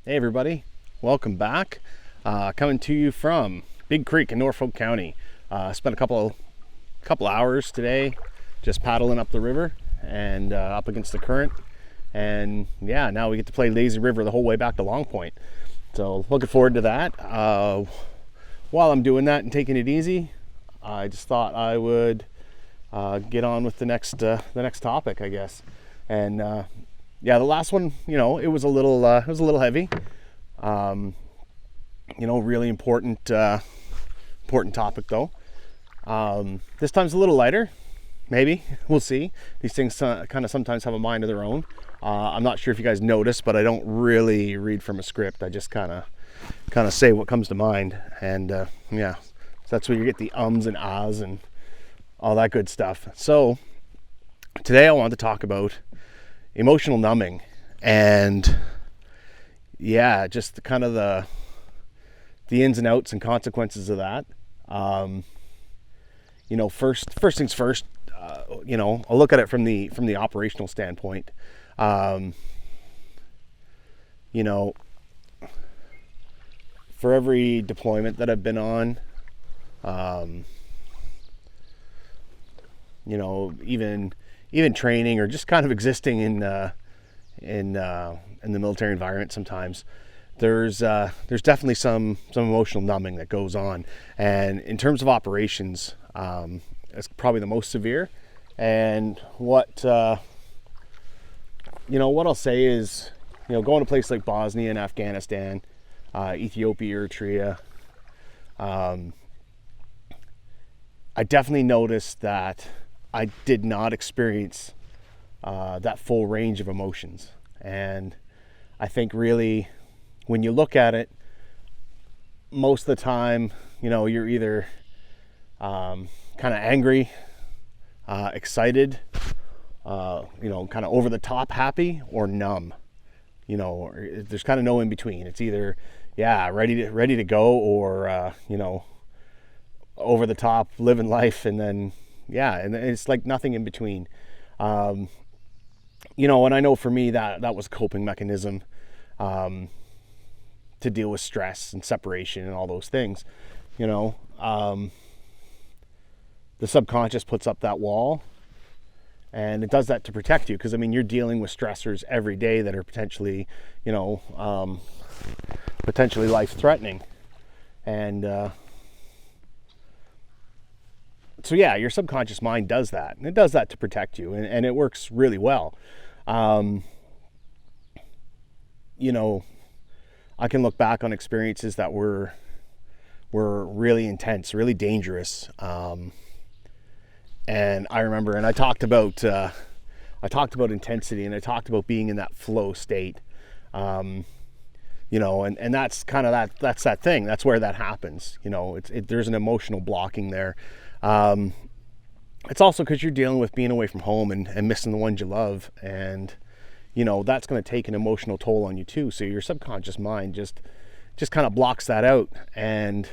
Hey everybody, welcome back. Coming to you from Big Creek in Norfolk County. Spent a couple hours today just paddling up the river and up against the current. And yeah, now we get to play Lazy River the whole way back to Long Point. So looking forward to that. While I'm doing that and taking it easy, I just thought I would get on with the next topic, I guess. And yeah, the last one, it was a little heavy. Really important topic though. This time's a little lighter, maybe. We'll see. These things kind of sometimes have a mind of their own. I'm not sure if you guys noticed, but I don't really read from a script. I just kind of say what comes to mind, and yeah, so that's where you get the ums and ahs and all that good stuff. So today I wanted to talk about emotional numbing, and yeah, just kind of the ins and outs and consequences of that. First things first. I'll look at it from the operational standpoint. For every deployment that I've been on, even training or just kind of existing in the military environment, sometimes there's definitely some emotional numbing that goes on. And in terms of operations, it's probably the most severe. And what I'll say is, going to a place like Bosnia and Afghanistan, Ethiopia, Eritrea, I definitely noticed that I did not experience that full range of emotions. And I think really, when you look at it, most of the time, you're either kind of angry, excited, kind of over the top happy, or numb. Or there's kind of no in between. It's either ready to go, or over the top, living life, and then and it's like nothing in between. And I know for me that was a coping mechanism to deal with stress and separation and all those things. The subconscious puts up that wall, and it does that to protect you, because you're dealing with stressors every day that are potentially life-threatening. And so yeah, your subconscious mind does that, and it does that to protect you, and it works really well. I can look back on experiences that were really intense, really dangerous. And I remember, and I talked about intensity, and I talked about being in that flow state. And that's kind of that's that thing. That's where that happens. There's an emotional blocking there. It's also because you're dealing with being away from home and missing the ones you love, and that's going to take an emotional toll on you too. So your subconscious mind just kind of blocks that out, and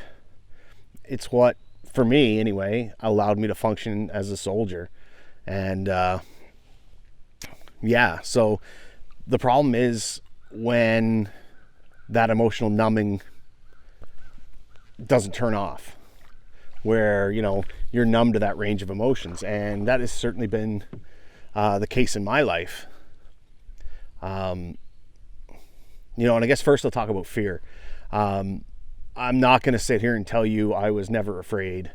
it's what, for me anyway, allowed me to function as a soldier. And so the problem is when that emotional numbing doesn't turn off, where you're numb to that range of emotions. And that has certainly been the case in my life. And I guess first I'll talk about fear. I'm not going to sit here and tell you I was never afraid,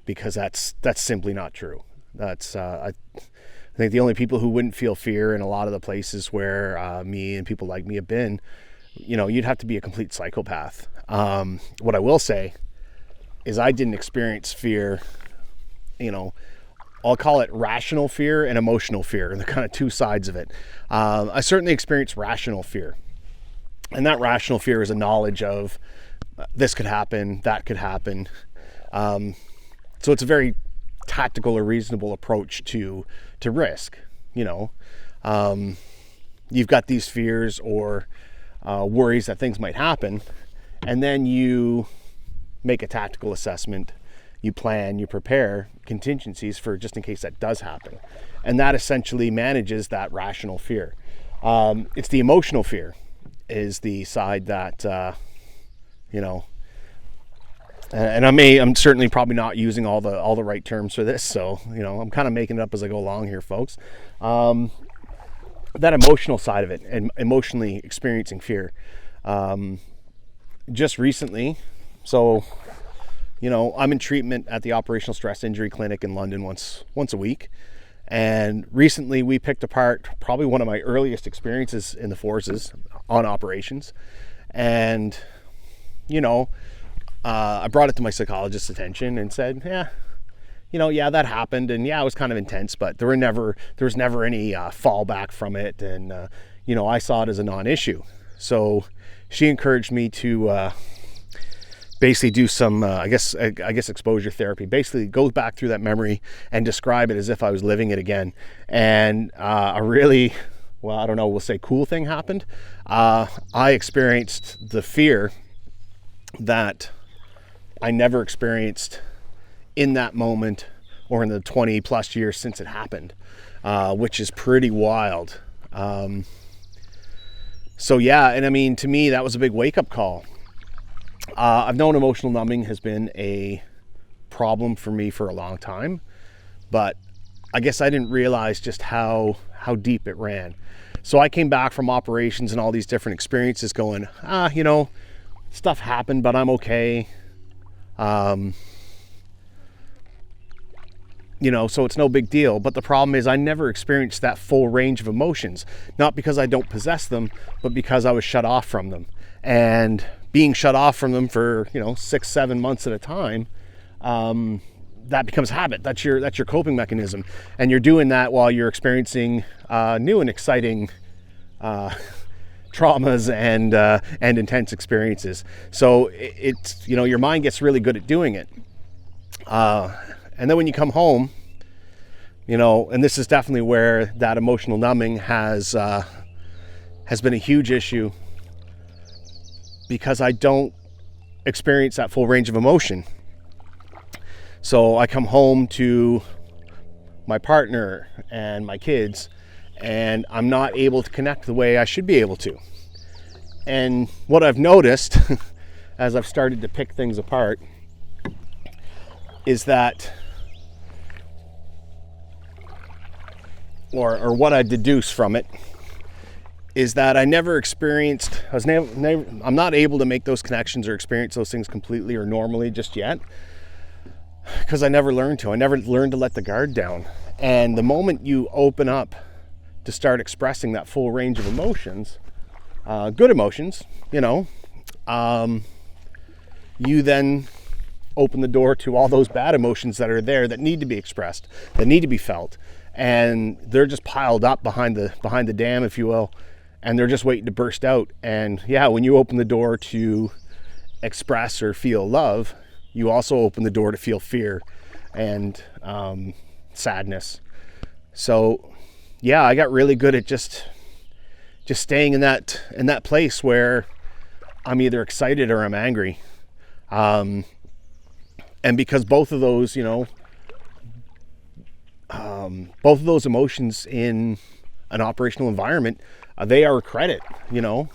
because that's simply not true. That's I think the only people who wouldn't feel fear in a lot of the places where me and people like me have been, you'd have to be a complete psychopath. What I will say is I didn't experience fear. I'll call it rational fear and emotional fear, and the kind of two sides of it. I certainly experienced rational fear, and that rational fear is a knowledge of this could happen, that could happen. So it's a very tactical or reasonable approach to risk. You've got these fears or worries that things might happen, and then you make a tactical assessment, you plan, you prepare contingencies for just in case that does happen. And that essentially manages that rational fear. It's the emotional fear. is the side that, you know, and I'm certainly probably not using all the right terms for this. So, you know, I'm kind of making it up as I go along here, folks. That emotional side of it and emotionally experiencing fear. Just recently, so, you know, I'm in treatment at the Operational Stress Injury Clinic in London once a week. And recently we picked apart probably one of my earliest experiences in the forces on operations. And, you know, I brought it to my psychologist's attention and said, yeah, you know, yeah, that happened. And yeah, it was kind of intense, but there was never any fallback from it. And, you know, I saw it as a non-issue. So she encouraged me to basically do some, I guess exposure therapy. Basically go back through that memory and describe it as if I was living it again. And a really, well, I don't know, we'll say cool thing happened. I experienced the fear that I never experienced in that moment or in the 20 plus years since it happened, which is pretty wild. So yeah, and I mean, to me, that was a big wake-up call. I've known emotional numbing has been a problem for me for a long time, but I guess I didn't realize just how deep it ran. So I came back from operations and all these different experiences going, you know, stuff happened, but I'm okay. You know, so it's no big deal. But the problem is I never experienced that full range of emotions, not because I don't possess them, but because I was shut off from them. And being shut off from them for, you know, 6-7 months at a time, that becomes habit. That's your coping mechanism. And you're doing that while you're experiencing new and exciting traumas and intense experiences. So it's, you know, your mind gets really good at doing it. And then when you come home, you know, and this is definitely where that emotional numbing has been a huge issue, because I don't experience that full range of emotion. So I come home to my partner and my kids, and I'm not able to connect the way I should be able to. And what I've noticed as I've started to pick things apart is that, or what I deduce from it, is that I never experienced, I'm not able to make those connections or experience those things completely or normally just yet, because I never learned to. I never learned to let the guard down. And the moment you open up to start expressing that full range of emotions, good emotions, you know, you then open the door to all those bad emotions that are there that need to be expressed, that need to be felt. And they're just piled up behind the dam, if you will, and they're just waiting to burst out. And yeah, when you open the door to express or feel love, you also open the door to feel fear and sadness. So yeah, I got really good at just staying in that place where I'm either excited or I'm angry. And because both of those, you know, both of those emotions in an operational environment, they are a credit, you know.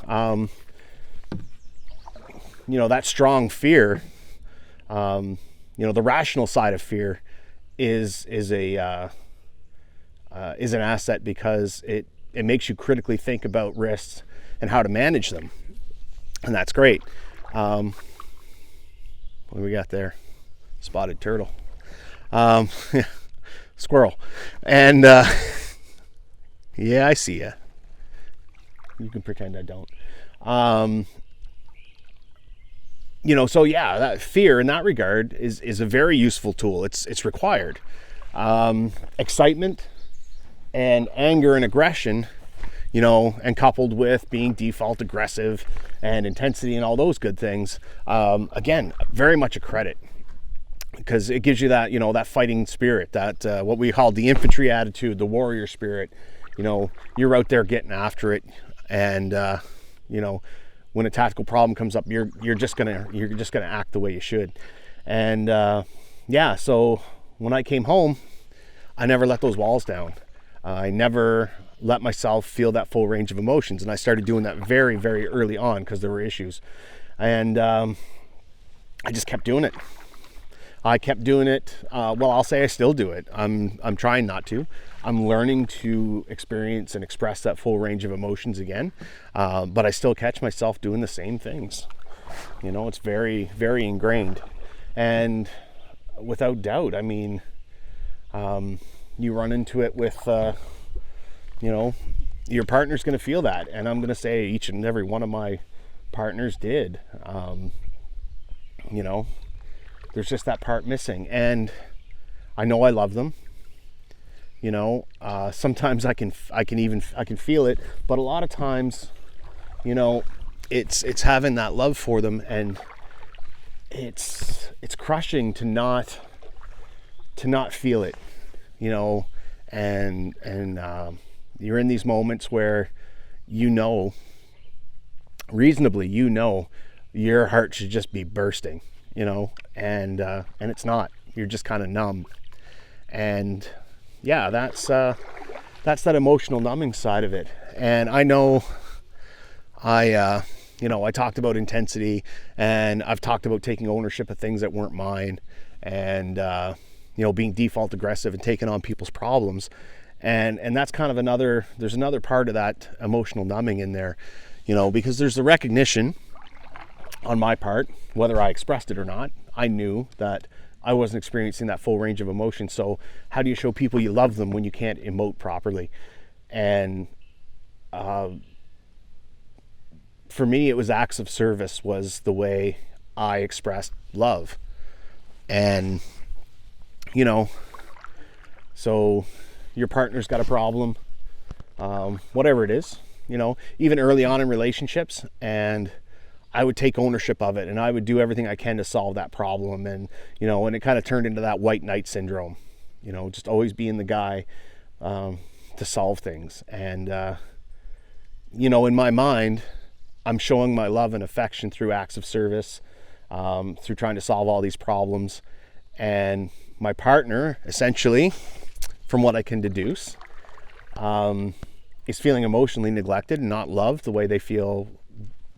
You know, that strong fear, you know, the rational side of fear is an asset, because it makes you critically think about risks and how to manage them, and that's great. What do we got there? Spotted turtle. Squirrel. And yeah, I see ya. You can pretend I don't. You know, so yeah, that fear in that regard is a very useful tool. It's required. Excitement and anger and aggression, you know, and coupled with being default aggressive and intensity and all those good things, again, very much a credit, because it gives you that, you know, that fighting spirit, that what we call the infantry attitude, the warrior spirit. You know, you're out there getting after it, and you know, when a tactical problem comes up, you're just gonna act the way you should. And yeah, so when I came home, I never let those walls down. I never let myself feel that full range of emotions, and I started doing that very, very early on because there were issues. And I just kept doing it. I kept doing it. Well, I'll say I still do it. I'm trying not to. I'm learning to experience and express that full range of emotions again, but I still catch myself doing the same things. It's very, very ingrained. And without doubt, I mean, you run into it with, your partner's going to feel that. And I'm going to say each and every one of my partners did. There's just that part missing. And I know I love them. Sometimes I can feel it, but a lot of times, it's having that love for them, and it's crushing to not feel it, and you're in these moments where reasonably your heart should just be bursting, and it's not. You're just kind of numb. And yeah, that's that emotional numbing side of it. And I know I talked about intensity, and I've talked about taking ownership of things that weren't mine, and being default aggressive and taking on people's problems. And that's kind of there's another part of that emotional numbing in there, because there's the recognition on my part, whether I expressed it or not. I knew that I wasn't experiencing that full range of emotion. So how do you show people you love them when you can't emote properly? And for me, it was acts of service was the way I expressed love. And, so your partner's got a problem, whatever it is, even early on in relationships, and I would take ownership of it, and I would do everything I can to solve that problem. And, and it kind of turned into that white knight syndrome, just always being the guy to solve things. And, in my mind, I'm showing my love and affection through acts of service, through trying to solve all these problems. And my partner, essentially, from what I can deduce, is feeling emotionally neglected and not loved the way they feel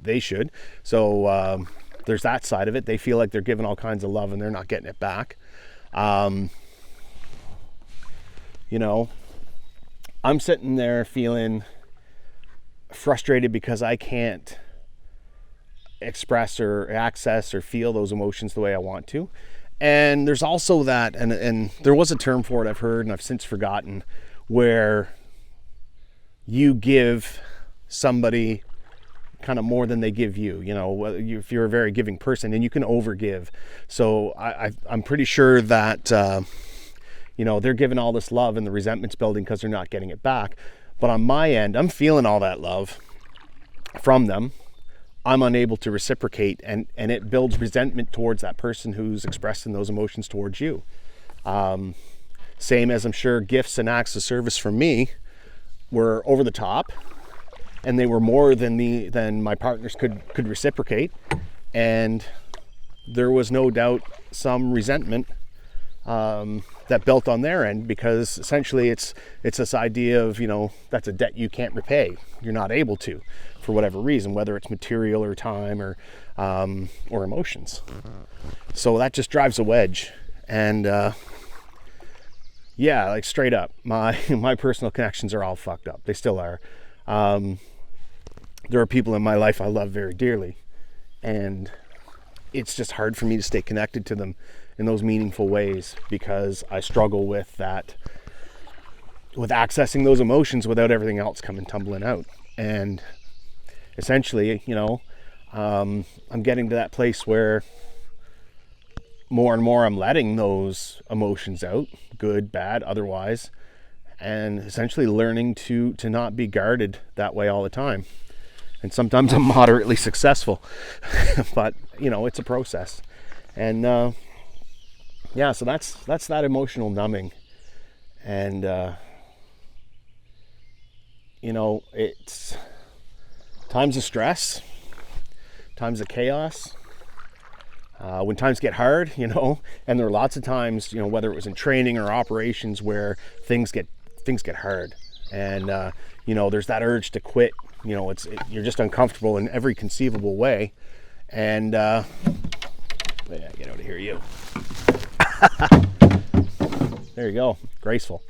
they should. So there's that side of it. They feel like they're given all kinds of love and they're not getting it back. I'm sitting there feeling frustrated because I can't express or access or feel those emotions the way I want to. And there's also that, and there was a term for it I've heard and I've since forgotten, where you give somebody kind of more than they give you, if you're a very giving person, and you can overgive. So I'm pretty sure that, they're giving all this love and the resentment's building because they're not getting it back. But on my end, I'm feeling all that love from them. I'm unable to reciprocate, and it builds resentment towards that person who's expressing those emotions towards you. Same as I'm sure gifts and acts of service from me were over the top, and they were more than my partners could reciprocate, and there was no doubt some resentment that built on their end, because essentially it's this idea of, that's a debt you can't repay. You're not able to, for whatever reason, whether it's material or time or emotions. So that just drives a wedge. And like straight up, my personal connections are all fucked up. They still are. There are people in my life I love very dearly, and it's just hard for me to stay connected to them in those meaningful ways, because I struggle with that, with accessing those emotions without everything else coming tumbling out. And essentially, I'm getting to that place where more and more I'm letting those emotions out, good, bad, otherwise, and essentially learning to not be guarded that way all the time. And sometimes I'm moderately successful, but it's a process. And so that's that emotional numbing. And it's times of stress, times of chaos, when times get hard, and there are lots of times, whether it was in training or operations, where things get things get hard, and there's that urge to quit. You're just uncomfortable in every conceivable way, and get out of here, you. There you go, graceful.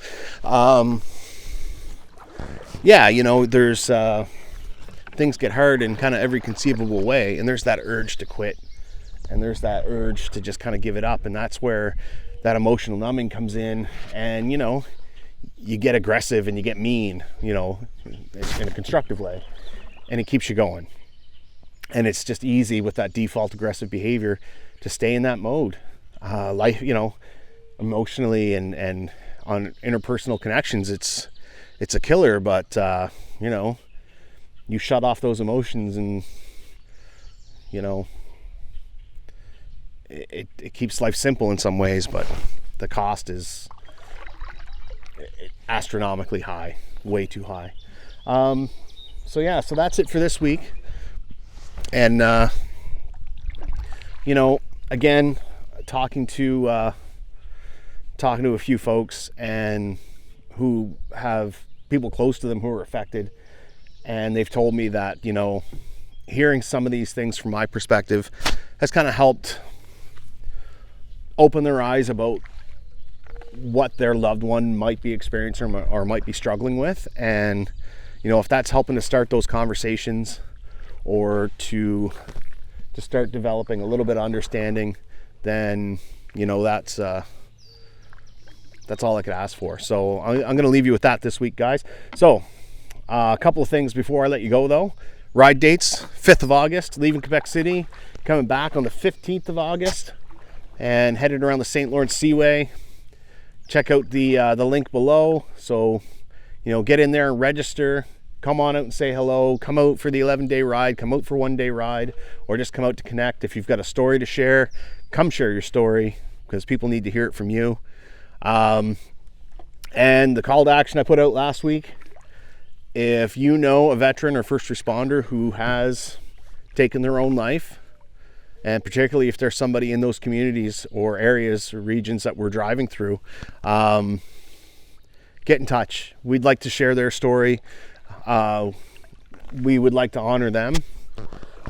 There's things get hard in kind of every conceivable way, and there's that urge to quit, and there's that urge to just kind of give it up, and that's where that emotional numbing comes in, and you get aggressive and you get mean, in a constructive way, and it keeps you going. And it's just easy with that default aggressive behavior to stay in that mode. Life, emotionally and on interpersonal connections, it's a killer, but you shut off those emotions, and it keeps life simple in some ways, but the cost is astronomically high, way too high. So that's it for this week. And again, talking to a few folks and who have people close to them who are affected, and they've told me that hearing some of these things from my perspective has kind of helped open their eyes about what their loved one might be experiencing or might be struggling with. And if that's helping to start those conversations, or to start developing a little bit of understanding, then that's all I could ask for. So I'm going to leave you with that this week, guys. So a couple of things before I let you go, though. Ride dates: 5th of August, leaving Quebec City, coming back on the 15th of August, and headed around the St. Lawrence Seaway. Check out the link below. So get in there and register. Come on out and say hello. Come out for the 11-day ride. Come out for 1-day ride, or just come out to connect. If you've got a story to share, come share your story, because people need to hear it from you. And the call to action I put out last week: if you know a veteran or first responder who has taken their own life, and particularly if there's somebody in those communities or areas or regions that we're driving through, get in touch. We'd like to share their story. We would like to honor them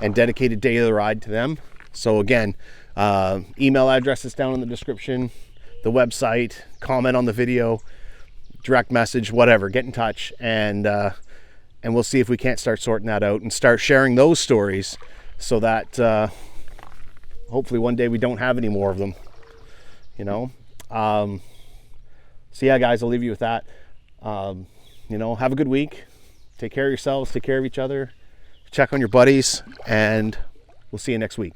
and dedicate a day of the ride to them. So again, email address is down in the description, the website, comment on the video, direct message, whatever. Get in touch, and we'll see if we can't start sorting that out and start sharing those stories, so that hopefully one day we don't have any more of them. So yeah, guys, I'll leave you with that. Have a good week. Take care of yourselves, take care of each other, check on your buddies, and we'll see you next week.